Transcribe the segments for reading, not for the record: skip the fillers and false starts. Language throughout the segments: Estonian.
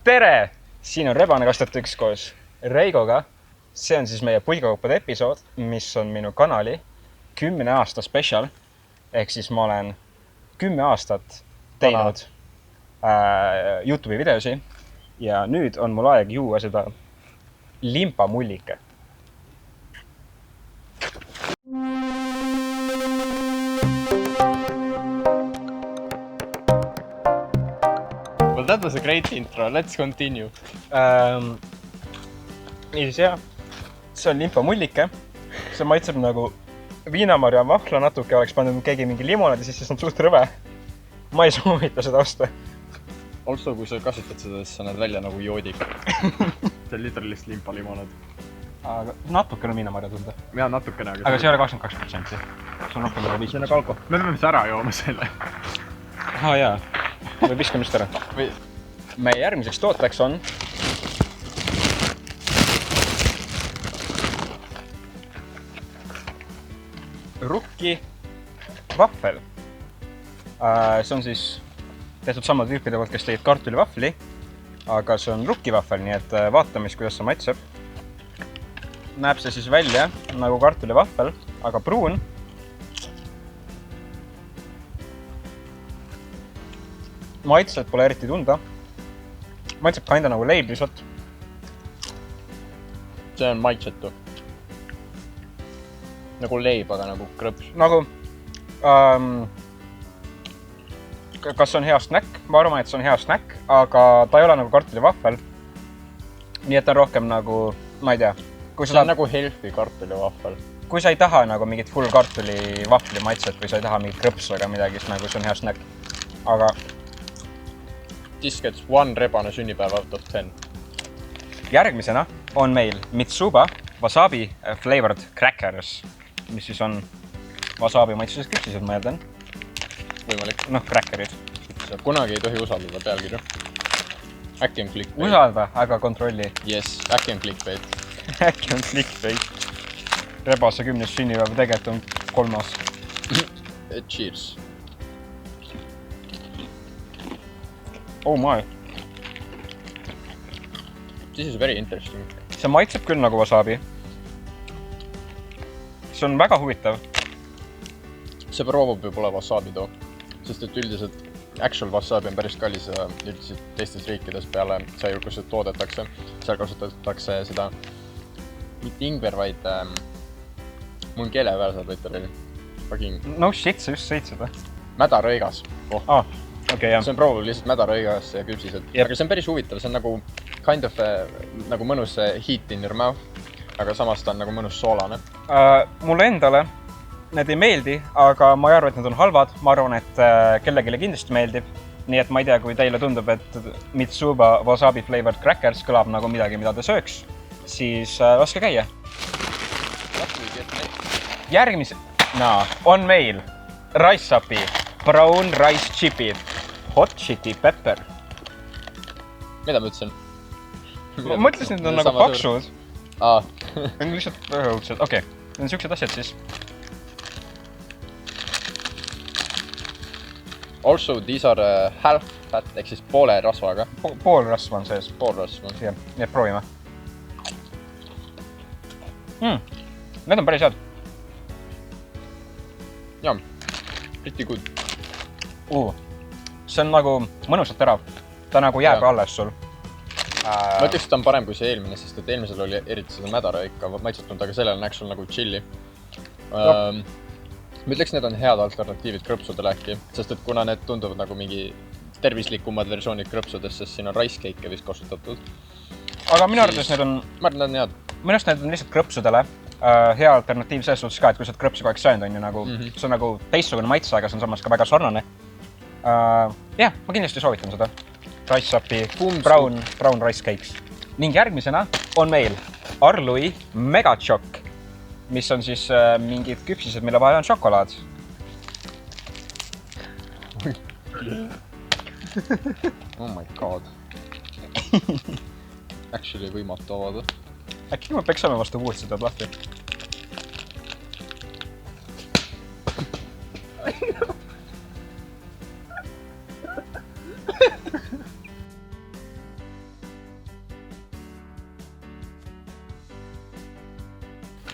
Tere! Siin on Rebane 2001 koos Reigoga. See on siis meie pulgakaupade episood, mis on minu kanali 10 aasta special. Ehk siis ma olen 10 aastat teinud YouTube'i videosi ja nüüd on mul aeg juua seda limpamullike. Well, that was a great intro. Let's continue. Niisiis jah, see on limpamullike. See maitseb nagu viinamarja vahla natuke, oleks pannud keegi mingi limonaadi sisse, see on suht rõve. Ma ei soovita seda osta. Also, kui sa kasutad seda, siis sa näed välja nagu joodik. See on literalist limpalimonaad. Aga natukene on viinamarja tunda. Jaa, natukene. Aga see ei ole 22%. See on rohkem nagu 5%. See on nagu alko. Me peame ära jooma selle. Jaa. Või viskame just ära. Meie järgmiseks tooteks on rukki vahvel. See on siis tehtud samad tüüpide poolt, kes tegid kartulivahvli, aga see on rukki vahvel, nii et vaatame, kuidas see maitseb. Näeb see siis välja nagu kartulivahvel, aga pruun. Maitset pole eriti tunda. Maitseb kinda nagu leib lihtsalt. See on maitsetu. Nagu leib, aga nagu krõps. Nagu, kas on hea snäkk? Ma arvan, et see on hea snäkk, aga ta ei ole nagu kartulivahvel. Nii et ta on rohkem nagu, ma ei tea. See on nagu healthy kartulivahvel. Kui sa ei taha nagu mingit full kartulivahvli maitset või sa ei taha mingit krõpsu ega midagi, siis nagu see on hea snäkk. Aga This gets 1 rebane sünnipäev out of 10. Järgmisena on meil Mitsuba wasabi flavored crackers, mis siis on wasabi maitsuses küpsised, ma eeldan. Võimalik. Crackerid. Kunagi ei tohi usaldada pealkirju. Äkki on clickbait. Usalda, aga kontrolli. Yes, äkki on clickbait. Äkki on clickbait. Rebase 10. sünnipäev tegelikult on 3. Cheers. Oh my. This is very interesting. See maitseb küll nagu wasabi. See on väga huvitav. See proovub ju pole wasabi too. Sest et üldiselt actual wasabi on päris kallis ja üldiselt teistes riikides peale see, kus see toodetakse. Seal kasutatakse seda mitte ingver, vaid mul keele peal saab võtta veel. No shit, sa just sõid seda. Mädarõigas. Okay, jah. See on proovib lihtsalt mädarõigas ja küpsised. Aga see on päris huvitav, see on nagu kind of nagu mõnus heat in your mouth, aga samas ta on nagu mõnus soolane. Mulle endale need ei meeldi, aga ma ei arva, et need on halvad. Ma arvan, et kellegile kindlasti meeldib. Nii et ma ei tea, kui teile tundub, et Mitsuba wasabi flavored crackers kõlab nagu midagi, mida te sööks, siis laske käia. Järgmisena on meil Rice Upi brown rice chipid, hot chili pepper. Mida ma ütlesin? Ma mõtlesin, et need on nagu paksud. Need on lihtsalt õhõudsed. Okei, need on siuksed asjad siis. Also, these are half fat, ehk siis poole rasvaga. Pool rasva on sees. Pool rasva. Nii et proovime. Need on päris head. Jaa, pretty good. See on nagu mõnusalt terav. Ta nagu jääb alles sul. Ma ütleks, et ta on parem kui see eelmine, sest et eelmisel oli eriti seda mädarõika maitsetund, aga sellel on actual nagu chili. Ma ütleks, need on head alternatiivid krõpsudele äkki, sest et kuna need tunduvad nagu mingi tervislikumad versioonid krõpsudest, sest siin on rice cake'e vist kasutatud. Aga minu arvates need on... Ma arvan, need on head. Minu arvates need on lihtsalt krõpsudele. Hea alternatiiv selles suhtes ka, et kui sa oled krõpsi kogu aeg söönud, on ju nagu, see on nagu teistsugune maitse, aga see on samas ka väga sarnane. Jah, ma kindlasti soovitan seda. Rice Upi brown rice cakes. Ning järgmisena on meil Arlui Mega Choc, mis on siis mingid küpsised, mille vahel on šokolaad. Oh my god. Actually võimatu avada. Äkki me peksame vastu puud seda lahti?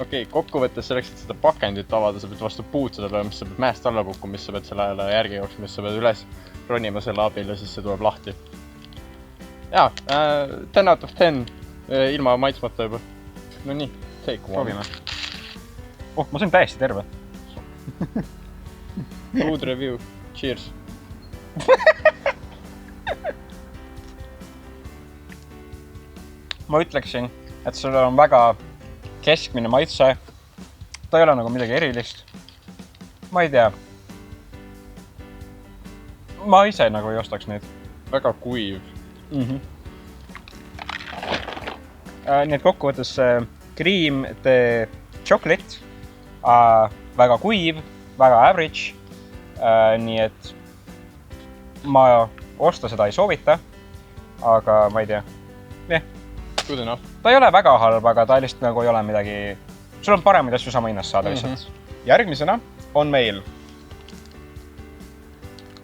Okei, kokkuvõttes selleks, et seda pakendit avada, sa pead vastu puud seda peale, mis sa pead mäest alla kukkuma, mis sa pead selle järgi jooksma, mis sa pead üles ronima selle abil ja siis see tuleb lahti. Jaa, 10 out of 10 ilma maitsmata juba. No nii, take one. Proovime. Ma sain täiesti terve. Good review. Cheers. Ma ütleksin, et sellel on väga keskmine maitse. Ta ei ole nagu midagi erilist. Ma ei tea. Ma ise nagu ei ostaks neid. Väga kuiv. Nii et kokkuvõttes cream de chocolate. Väga kuiv, väga average. Nii et ma osta seda ei soovita. Aga ma ei tea. Good enough. Ta ei ole väga halb, aga ta lihtsalt nagu ei ole midagi... Sul on paremaid asju sama hinnast saada lihtsalt. Järgmisena on meil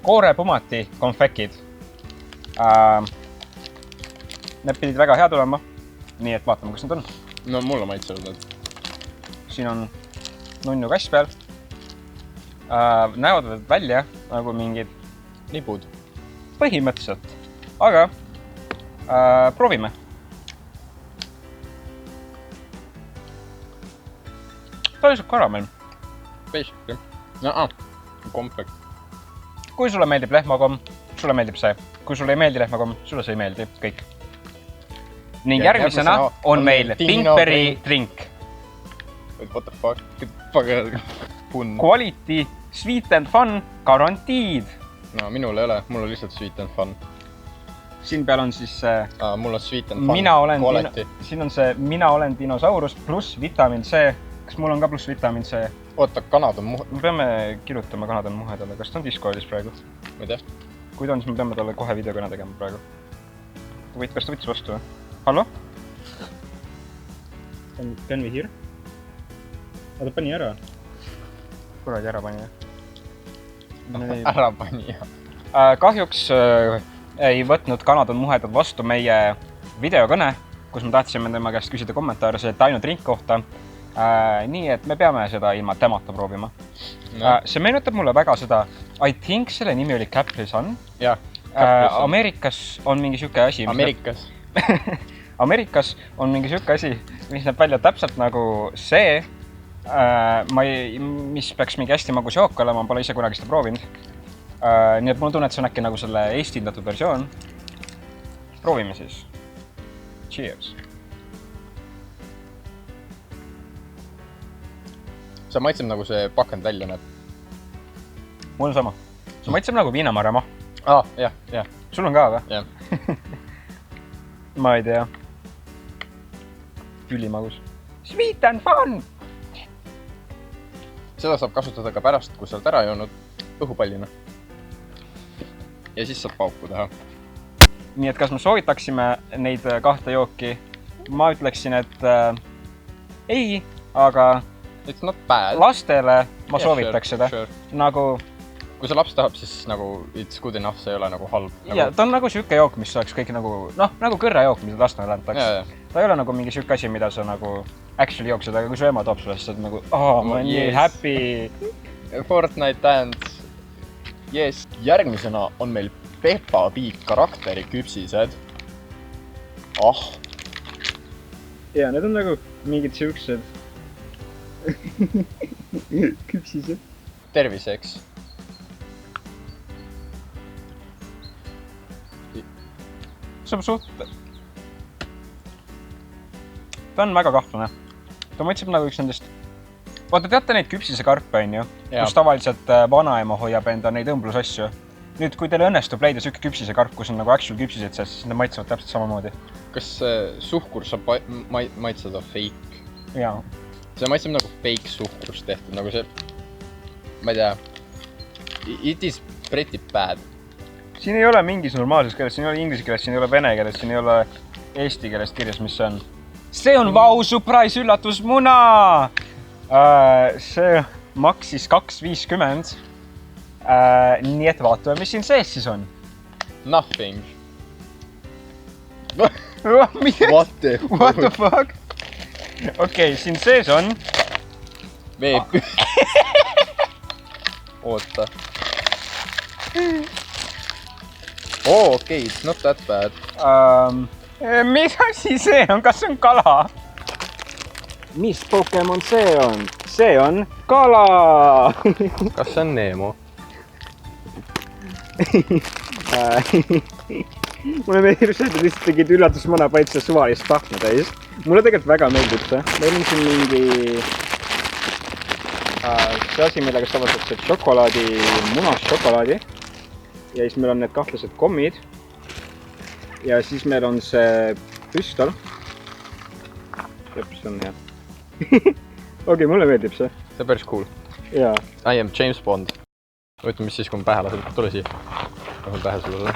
Koore Pumati konfekid. Need pidid väga head olema. Nii et vaatame, kus need on. No mulle maitsevad need. Siin on nunnu kass peal. Näevad välja nagu mingid nipud. Põhimõtteliselt. Aga proovime. Ta on lihtsalt karamell. Basic, jah. Komplekt. Kui sulle meeldib lehmakomm, sulle meeldib see. Kui sulle ei meeldi lehmakomm, sulle see ei meeldi. Kõik. Ning järgmisena on meil Pinkberry drink. What the fuck? Quality, sweet and fun, garantiid. No minul ei ole, mul on lihtsalt sweet and fun. Siin peal on siis mul on sweet and fun quality. Siin on see mina olen dinosaurus pluss vitamiin C. Kas mul on ka pluss vitamiin C? Oota, kanad on muhed. Me peame kirjutama kanad on muhedale. Kas ta on Discordis praegu? Ma ei tea. Kui ta on, siis me peame talle kohe videokõne tegema praegu. Kas ta võttis vastu või? Hallo? Can we hear? Ta pani ära. Kuradi ära pani. Ära pani, jah. Kahjuks ei võtnud kanad on muhedad vastu meie videokõne, kus me tahtsime tema käest küsida kommentaare selle Dino Drink kohta. Nii et me peame seda ilma temata proovima. See meenutab mulle väga seda, I think selle nimi oli Capri Sun. Ameerikas on mingi siuke asi. Ameerikas on mingi siuke asi, mis näeb välja täpselt nagu see, mis peaks mingi hästi magus jook olema, ma pole ise kunagi seda proovinud. Nii et mul tunne, et see on äkki nagu selle eestindatud versioon. Proovime siis. Cheers. See maitseb nagu see pakend välja näeb. Mul on sama. See maitseb nagu viinamarjama. Jah. Sul on ka või? Jah. Ma ei tea. Ülimagus. Sweet and fun! Seda saab kasutada ka pärast, kui sa oled ära joonud õhupallina. Ja siis saab pauku teha. Nii et kas me soovitaksime neid kahte jooki? Ma ütleksin, et ei, aga It's not bad. Lastele ma soovitaks seda. Nagu... Kui see laps tahab, siis nagu it's good enough, see ei ole nagu halb. Ja, ta on nagu siuke jook, mis oleks kõik nagu, nagu kõrrajook, mida lastele antaks. Ta ei ole nagu mingi siuke asi, mida sa nagu actually jooksed, aga kui su ema toob sulle, siis sa oled nagu, ma olen nii happy. Fortnite dance. Yes. Järgmisena on meil Peppa Pig karakteri küpsised. Ja, need on nagu mingid siuksed küpsised. Terviseks. See on suht... Ta on väga kahtlane. Ta maitseb nagu üks nendest... Vaata, teate neid küpsise karpe, on ju? Kus tavaliselt vanaema hoiab enda neid õmblusasju. Nüüd, kui teil õnnestub leida siuke küpsise karp, kus on nagu actual küpsised sees, siis need maitsevad täpselt samamoodi. Kas suhkur saab maitseda fake? Jaa. See maitseb nagu fake suhkrust tehtud, nagu see... Ma ei tea... It is pretty bad. Siin ei ole mingis normaalses keeles, siin ei ole inglise keeles, siin ei ole vene keeles, siin ei ole eesti keeles kirjas, mis see on. See on vau, surprise, üllatusmuna! See maksis 2.50. Nii et vaatame, mis siin sees siis on. Nothing. What the fuck? Okei, siin sees on veepüü. Oota. Okei, it's not that bad. mis asi see on? Kas see on kala? Mis Pokemon see on? See on kala! Kas see on Neemo? Mulle meeldib see, et te lihtsalt tegid üllatusmana paitse suvalist pahna täis. Mulle tegelikult väga meeldib see. Meil on siin mingi see asi, millega saavutakse šokolaadi, munast šokolaadi. Ja siis meil on need kahtlased kommid. Ja siis meil on see püstol. See on hea. Okei, mulle meeldib see. See on päris cool. Jaa. I am James Bond. Võtta, mis siis, kui ma pähe lasen. Tule siia. Lasen pähe sulle.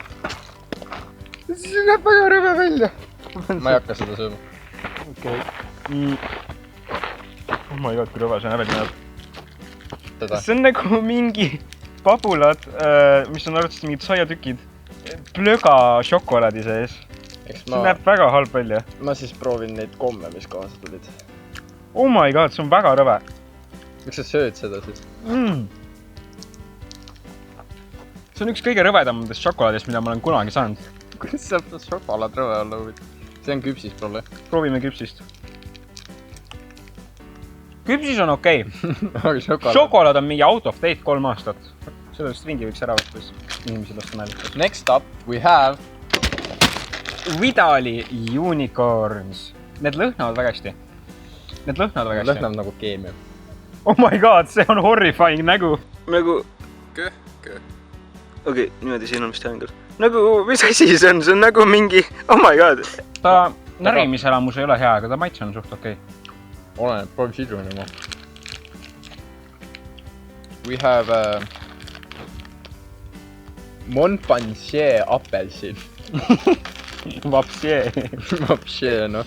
See näeb väga rõve välja. Ma ei hakka seda sööma. Okei. Oh my god, kui rõve see välja näeb. Teda. See on nagu mingi pabulad, mis on arvates mingid saiatükid. Plöga šokolaadi sees. See näeb väga halb välja. Ma siis proovin neid komme, mis kaasa tulid. Oh my god, see on väga rõve. Miks sa sööd seda siis? See on üks kõige rõvedamadest šokolaadist, mida ma olen kunagi saanud. Kuidas saab ta šokolaad rõve olla huvitav? See on küpsis prolle. Proovime küpsist. Küpsis on okei. Šokolaad on mingi out of date 3 aastat. Sellest ringi võiks ära võtta, inimesi lasta näljakas. Next up we have Vidali Unicorns. Need lõhnavad väga hästi. lõhnab nagu keemia. Oh my god, see on horrifying nägu. Nagu... Köh. Okei, niimoodi siin on vist hängel. Nagu, mis asi see on? See on nagu mingi... Oh my god. Ta närimiselamus ei ole hea, aga ta maitse on suht okei. Oleneb, proovi sidruni ma. We have Montpensier apelsin. Vapsie, noh.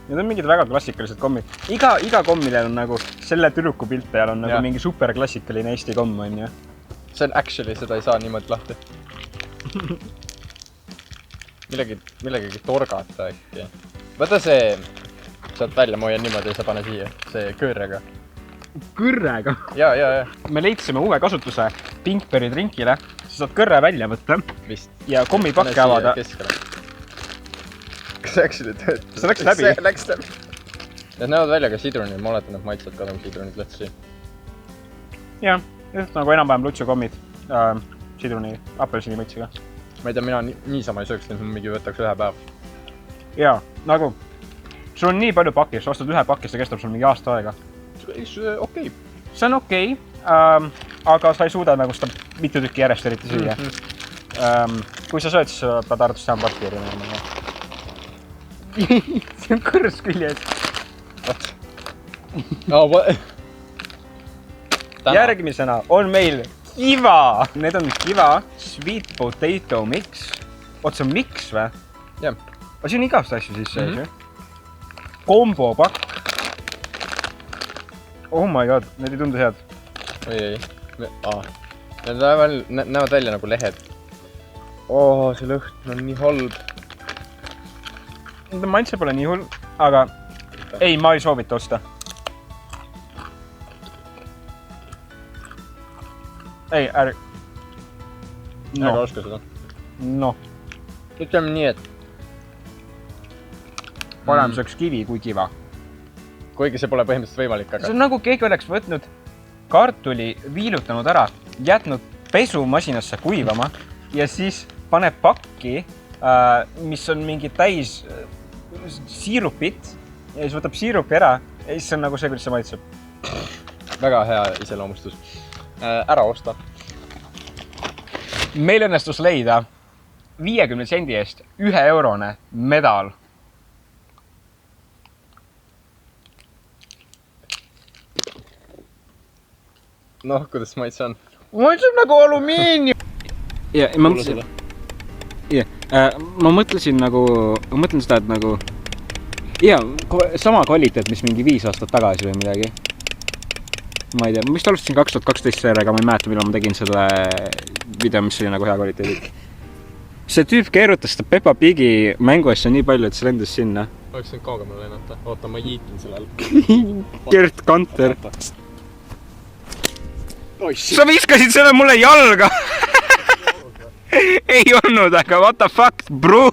Need on mingid väga klassikalised kommid. Iga kommile on nagu selle tüdruku pilt peal on nagu mingi super klassikaline Eesti komm on ju. See on actually, seda ei saa niimoodi lahti. Millegagi torgata äkki. Võta see sealt välja, ma hoian niimoodi ja sa pane siia. See kõõrega. Kõrrega? Ja. Me leidsime uue kasutuse Pinkberry drinkile. Sa saad kõrre välja võtta. Vist. Ja kommipakke avada. Kas actually töötab? See läks läbi. Läks läbi. Need näevad välja ka sidruni, ma oletan, et maitsed ka nagu sidrunid lätsi. Jah, nagu enam-vähem lutsukommid sidruni apelsini maitsega. Ma ei tea, mina niisama ei sööks, et ma mingi võtaks ühe päev. Jaa, nagu sul on nii palju pakis, ostad ühe pakist ja kestab sul mingi aasta aega. Okei. See on okei, aga sa ei suuda nagu seda mitu tükki järjest eriti süüa. Kui sa sööd, siis sa pead arvates teha partiri. See on kõrs küljes. Järgmisena on meil Kiva. Need on Kiva Sweet Potato Mix. Oot, see on mix või? Jah. Aga siin on igast asju sisse, ju? Kombo pakk. Oh my god, need ei tundu head. Ei. Need näevad välja nagu lehed. See lõhn on nii halb. Nende maitse pole nii hull, aga ei, ma ei soovita osta. Ei, ärg... Ärge oska seda. Noh. Ütleme nii, et... Parem sööks kivi kui kiva. Kuigi see pole põhimõtteliselt võimalik, aga... See on nagu keegi oleks võtnud kartuli, viilutanud ära, jätnud pesumasinasse kuivama ja siis paneb pakki, mis on mingi täis siirupit ja siis võtab siirupi ära ja siis see on nagu see, kuidas see maitseb. Väga hea iseloomustus. Ära osta. Meil õnnestus leida 50 sendi eest 1 eurone medal. Noh, kuidas maitse on? Maitseb nagu alumiinium. Ja, ma mõtlesin seda, et nagu... sama kvaliteet, mis mingi 5 aastat tagasi või midagi. Ma ei tea, ma vist alustasin 2012 seeriaga, ma ei mäleta, millal ma tegin selle video, mis oli nagu hea kvaliteedi. See tüüp keerutas seda Peppa Pigi mänguasja nii palju, et see lendas sinna. Oleks nüüd kaugemale lennata. Oota, ma jiitin sellel. Gert Kanter. Sa viskasid selle mulle jalga! Ei olnud, aga what the fuck, bro!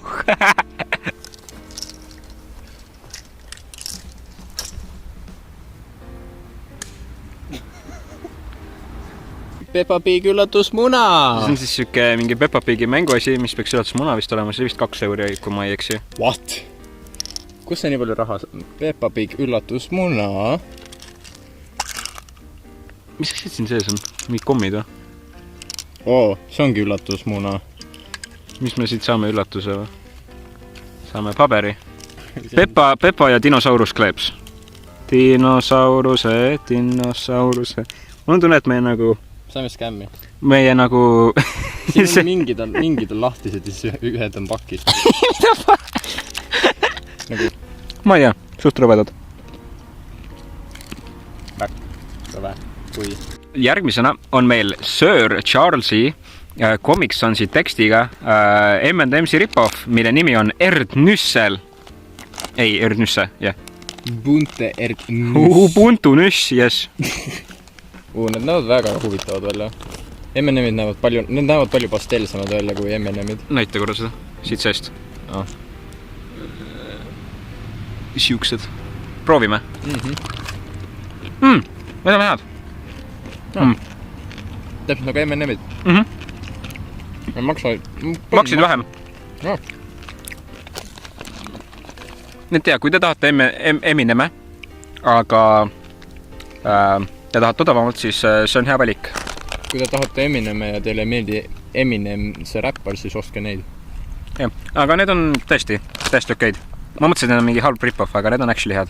Peppa Pig üllatusmuna! See on siis siuke mingi Peppa Pigi mänguasi, mis peaks üllatusmuna vist olema, see vist 2 euri, kui ma ei eksi. What? Kus see nii palju raha saab? Peppa Pig üllatusmuna? Mis asjad siin sees on? Mingid kommid või? Oo, see ongi üllatusmuna. Mis me siit saame üllatuse või? Saame paberi. Peppa ja dinosaurus kleeps. Dinosauruse. Mul on tunne, et meie nagu... Saame skämmi. Meie nagu... Siin mingid on lahtised ja siis ühed on pakid. Mida pa? Ma ei tea, suht rõvedad. Rõve, kui... Järgmisena on meil Sir Charlesi Comic Sansi tekstiga M&M's rip-off, mille nimi on Erdnüssel. Ei, Erdnüsse, jah. Bunte Erdnüss. Ubuntu nüss, yes. Need näevad väga huvitavad välja. M&M'id näevad palju pastellsemad välja kui M&M'id. Näita korra seda, siit seest. Siuksed. Proovime. Need on head. Täpselt nagu M&M'id. Maksid vähem. Nüüd tea, kui te tahate M&M'e, aga te tahate odavamalt, siis see on hea valik. Kui te tahate M&M'e ja teile meeldi Eminem see räppar, siis ostke neid. Aga need on tõesti okeid. Ma mõtlesin, et need on mingi halb rip-off, aga need on actually head.